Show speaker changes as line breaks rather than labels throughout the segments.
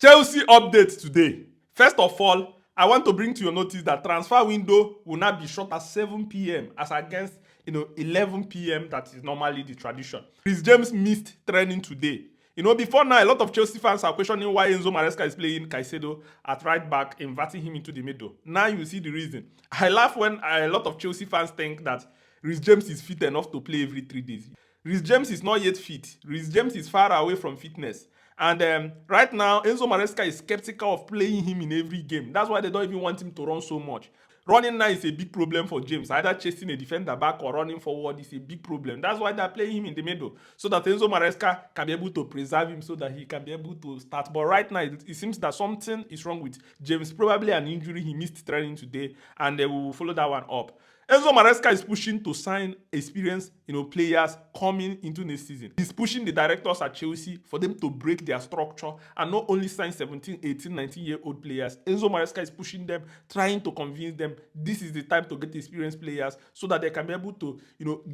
Chelsea update today. First of all, I want to bring to your notice that transfer window will now be short at 7 p.m. as against 11 p.m. that is normally the tradition. Chris James missed training today. Before now, a lot of Chelsea fans are questioning why Enzo Maresca is playing Caicedo at right back, inverting him into the middle. Now you see the reason. I laugh when a lot of Chelsea fans think that Chris James is fit enough to play every 3 days. Chris James is not yet fit. Chris James is far away from fitness. And right now, Enzo Maresca is skeptical of playing him in every game. That's why they don't even want him to run so much. Running now is a big problem for James. Either chasing a defender back or running forward is a big problem. That's why they're playing him in the middle, so that Enzo Maresca can be able to preserve him so that he can be able to start. But right now, it seems that something is wrong with James. Probably an injury. He missed training today, and they will follow that one up. Enzo Maresca is pushing to sign experienced players coming into next season. He's pushing the directors at Chelsea for them to break their structure and not only sign 17, 18, 19-year-old players. Enzo Maresca is pushing them, trying to convince them this is the time to get experienced players so that they can be able to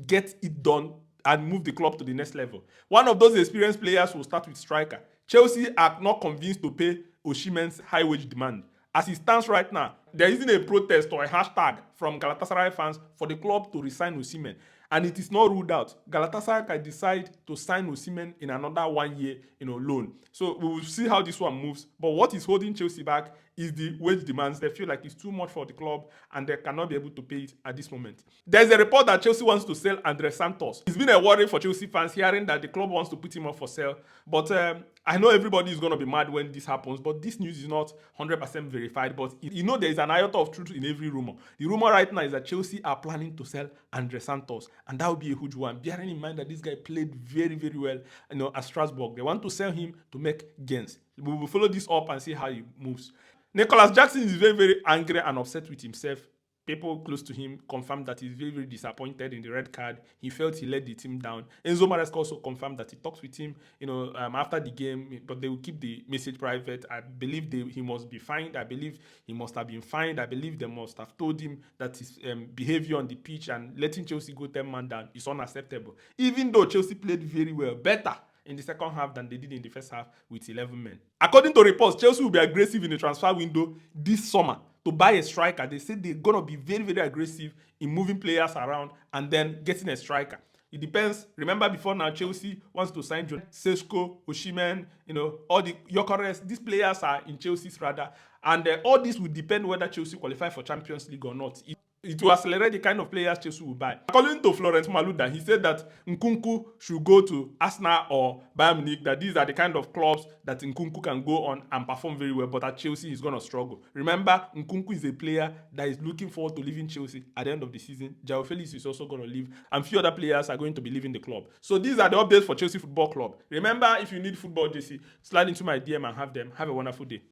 get it done and move the club to the next level. One of those experienced players will start with striker. Chelsea are not convinced to pay Osimhen's high wage demand. As it stands right now, there isn't a protest or a hashtag from Galatasaray fans for the club to resign Osimhen. And it is not ruled out. Galatasaray can decide to sign Osimhen in another 1 year loan. So we will see how this one moves. But what is holding Chelsea back is the wage demands. They feel like it's too much for the club and they cannot be able to pay it at this moment. There's a report that Chelsea wants to sell Andre Santos. It's been a worry for Chelsea fans hearing that the club wants to put him up for sale. But I know everybody is going to be mad when this happens, but this news is not 100% verified. But there is an iota of truth in every rumor. The rumor right now is that Chelsea are planning to sell Andre Santos, and that would be a huge one. Bearing in mind that this guy played very, very well at Strasbourg. They want to sell him to make gains. We will follow this up and see how he moves. Nicholas Jackson is very, very angry and upset with himself. People close to him confirmed that he's very, very disappointed in the red card. He felt he let the team down. Enzo Maresca also confirmed that he talks with him, after the game, but they will keep the message private. I believe he must be fined. I believe he must have been fined. I believe they must have told him that his behavior on the pitch and letting Chelsea go 10 man down is unacceptable. Even though Chelsea played very well, better in the second half than they did in the first half with 11 men. According to reports, Chelsea will be aggressive in the transfer window this summer to buy a striker. They said they're going to be very, very aggressive in moving players around and then getting a striker. It depends. Remember before now, Chelsea wants to sign Sesko, Osimhen, all the Gyökeres. These players are in Chelsea's radar. And all this will depend whether Chelsea qualify for Champions League or not. It will accelerate the kind of players Chelsea will buy. According to Florent Malouda, he said that Nkunku should go to Arsenal or Bayern Munich, that these are the kind of clubs that Nkunku can go on and perform very well, but at Chelsea he's going to struggle. Remember, Nkunku is a player that is looking forward to leaving Chelsea at the end of the season. João Felix is also going to leave, and few other players are going to be leaving the club. So these are the updates for Chelsea Football Club. Remember, if you need football, JC, slide into my DM and have them. Have a wonderful day.